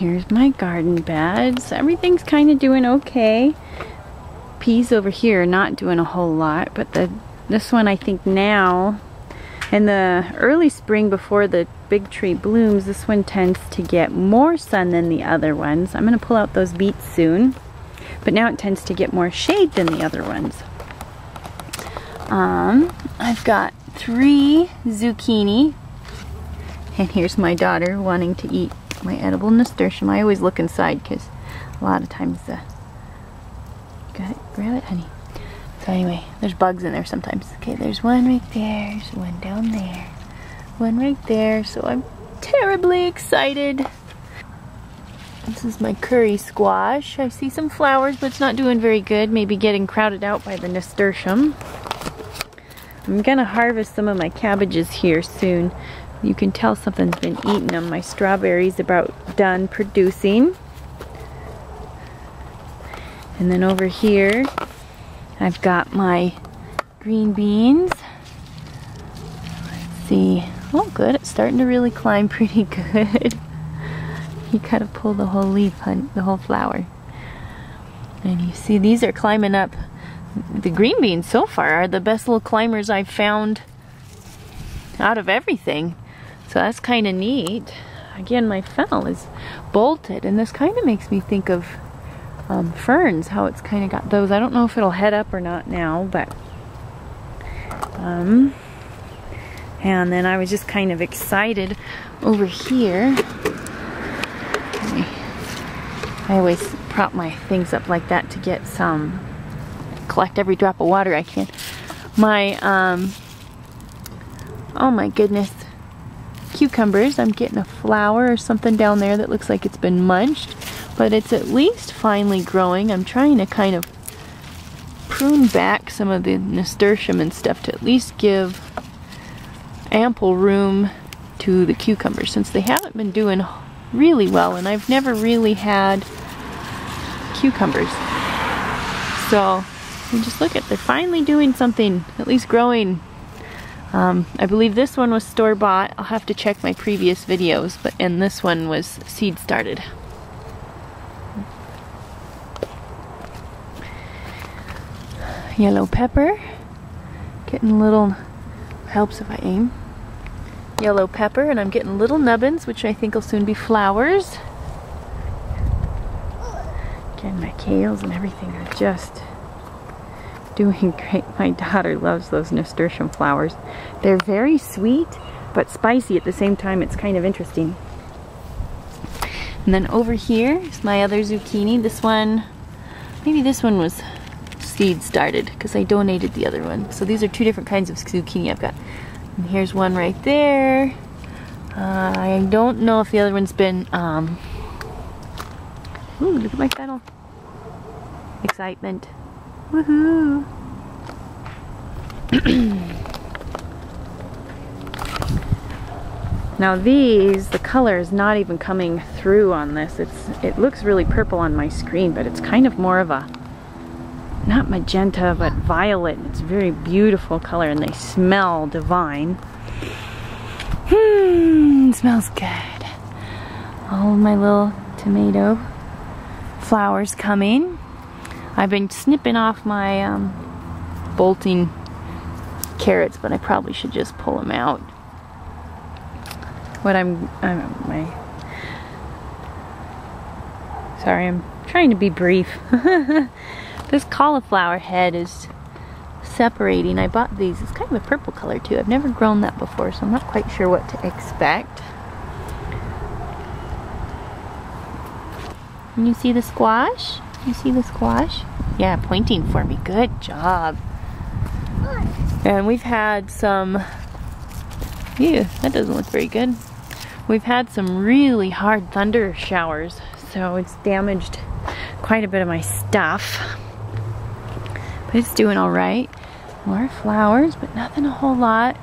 Here's my garden beds. Everything's kind of doing okay. Peas over here not doing a whole lot, but this one I think now, in the early spring before the big tree blooms, this one tends to get more sun than the other ones. I'm going to pull out those beets soon, but now it tends to get more shade than the other ones. I've got 3 zucchini, and here's my daughter wanting to eat my edible nasturtium. I always look inside because a lot of times got it, grab it, honey. So anyway, there's bugs in there sometimes. Okay, there's one right there, there's one down there, one right there, so I'm terribly excited. This is my curry squash. I see some flowers, but it's not doing very good. Maybe getting crowded out by the nasturtium. I'm gonna harvest some of my cabbages here soon. You can tell something's been eating them. My strawberries about done producing. And then over here, I've got my green beans. Let's see. Oh, good. It's starting to really climb pretty good. You gotta pull the whole leaf, the whole flower. And you see these are climbing up. The green beans so far are the best little climbers I've found out of everything. So that's kind of neat. Again, my fennel is bolted, and this kind of makes me think of ferns, how it's kind of got those. I don't know if it'll head up or not now, but and then I was just kind of excited over here. I always prop my things up like that to get some, collect every drop of water I can. My oh my goodness, cucumbers. I'm getting a flower or something down there that looks like it's been munched, but it's at least finally growing. I'm trying to kind of prune back some of the nasturtium and stuff to at least give ample room to the cucumbers, since they haven't been doing really well, and I've never really had cucumbers. So you just look at, they're finally doing something, at least growing. I believe this one was store-bought. I'll have to check my previous videos, and this one was seed started. Yellow pepper, getting little, helps if I aim. Yellow pepper, and I'm getting little nubbins, which I think will soon be flowers. Again, my kales and everything are just doing great. My daughter loves those nasturtium flowers. They're very sweet, but spicy at the same time. It's kind of interesting. And then over here is my other zucchini. This one, maybe this one was seed started because I donated the other one. So these are 2 different kinds of zucchini I've got. And here's one right there. I don't know if the other one's been, ooh, look at my fennel. Excitement. Woohoo! Now these, the color is not even coming through on this. It looks really purple on my screen, but it's kind of more of a, not magenta, but violet. It's a very beautiful color, and they smell divine. Smells good. All my little tomato flowers coming. I've been snipping off my bolting carrots, but I probably should just pull them out. What sorry, I'm trying to be brief. This cauliflower head is separating. I bought these. It's kind of a purple color too. I've never grown that before, so I'm not quite sure what to expect. Can you see the squash? You see the squash? Yeah, pointing for me. Good job. And we've had some, ew, that doesn't look very good. We've had some really hard thunder showers, so it's damaged quite a bit of my stuff. But it's doing all right. More flowers, but nothing a whole lot.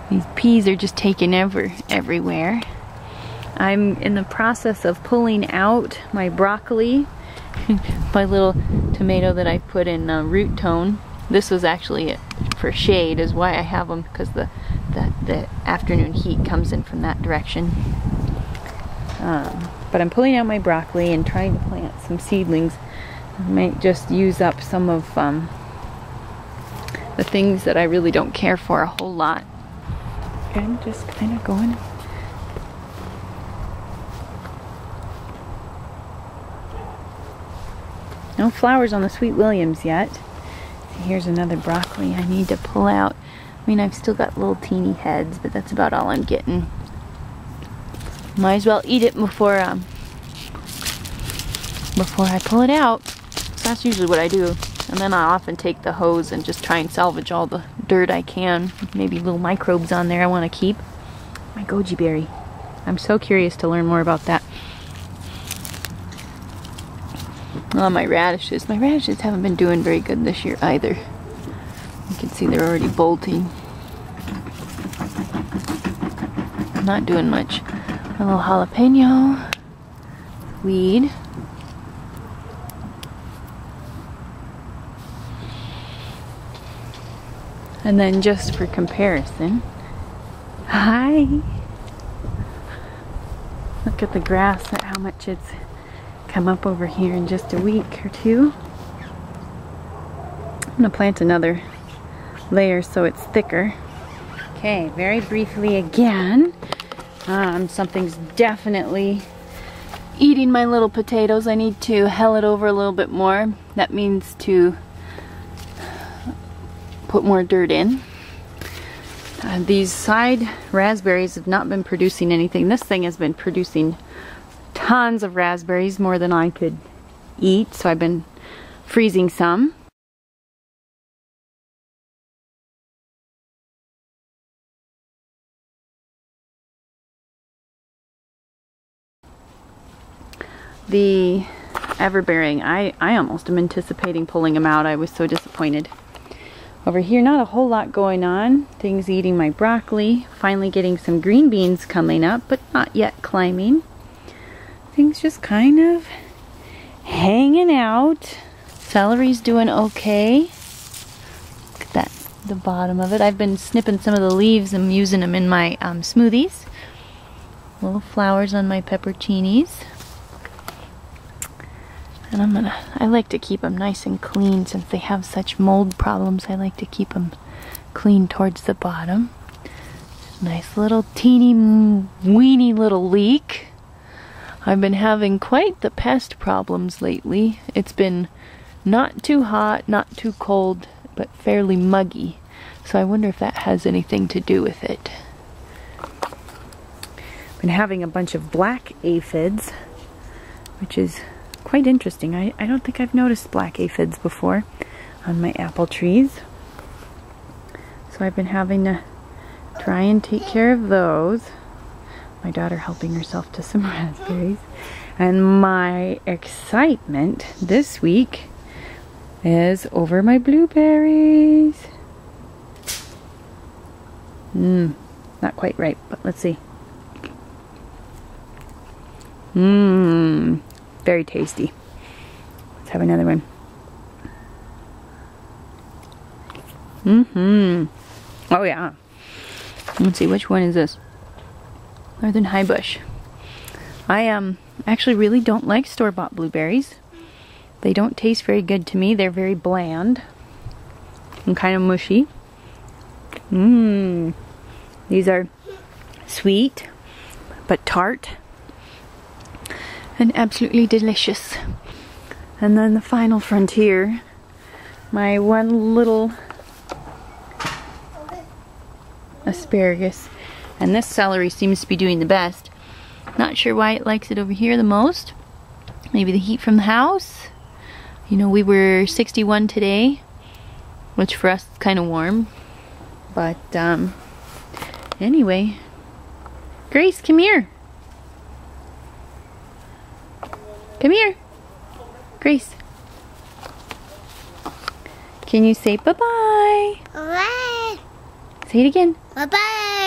These peas are just taking everywhere. I'm in the process of pulling out my broccoli. My little tomato that I put in root tone. This was actually for shade, is why I have them, because the afternoon heat comes in from that direction. But I'm pulling out my broccoli and trying to plant some seedlings. I might just use up some of the things that I really don't care for a whole lot. Okay, I'm just kind of going. No flowers on the Sweet Williams yet. See, here's another broccoli I need to pull out. I mean, I've still got little teeny heads, but that's about all I'm getting. Might as well eat it before I pull it out. So that's usually what I do. And then I often take the hose and just try and salvage all the dirt I can. Maybe little microbes on there I want to keep. My goji berry. I'm so curious to learn more about that. Oh, my radishes. My radishes haven't been doing very good this year either. You can see they're already bolting. Not doing much. A little jalapeno. Weed. And then just for comparison, hi! Look at the grass, at how much it's come up over here in just a week or two. I'm gonna plant another layer so it's thicker. Okay, very briefly again. Something's definitely eating my little potatoes. I need to hell it over a little bit more. That means to put more dirt in. These side raspberries have not been producing anything. This thing has been producing tons of raspberries, more than I could eat, so I've been freezing some. The everbearing, I almost am anticipating pulling them out. I was so disappointed. Over here, not a whole lot going on. Things eating my broccoli. Finally getting some green beans coming up, but not yet climbing. Things just kind of hanging out. Celery's doing okay. Look at that, the bottom of it. I've been snipping some of the leaves and using them in my smoothies. Little flowers on my pepperoncinis. And I like to keep them nice and clean since they have such mold problems. I like to keep them clean towards the bottom. Nice little teeny weeny little leek. I've been having quite the pest problems lately. It's been not too hot, not too cold, but fairly muggy. So I wonder if that has anything to do with it. Been having a bunch of black aphids, which is quite interesting. I don't think I've noticed black aphids before on my apple trees. So I've been having to try and take care of those. My daughter helping herself to some raspberries. And my excitement this week is over my blueberries. Not quite ripe, but let's see. Very tasty. Let's have another one. Oh yeah. Let's see, which one is this? Northern High Bush. I actually really don't like store-bought blueberries. They don't taste very good to me. They're very bland and kind of mushy. These are sweet but tart and absolutely delicious. And then the final frontier, my one little asparagus. And this celery seems to be doing the best. Not sure why it likes it over here the most. Maybe the heat from the house. You know, we were 61 today, which for us is kind of warm. But anyway, Grace, come here. Come here. Grace. Can you say bye-bye? Bye-bye. Say it again. Bye-bye.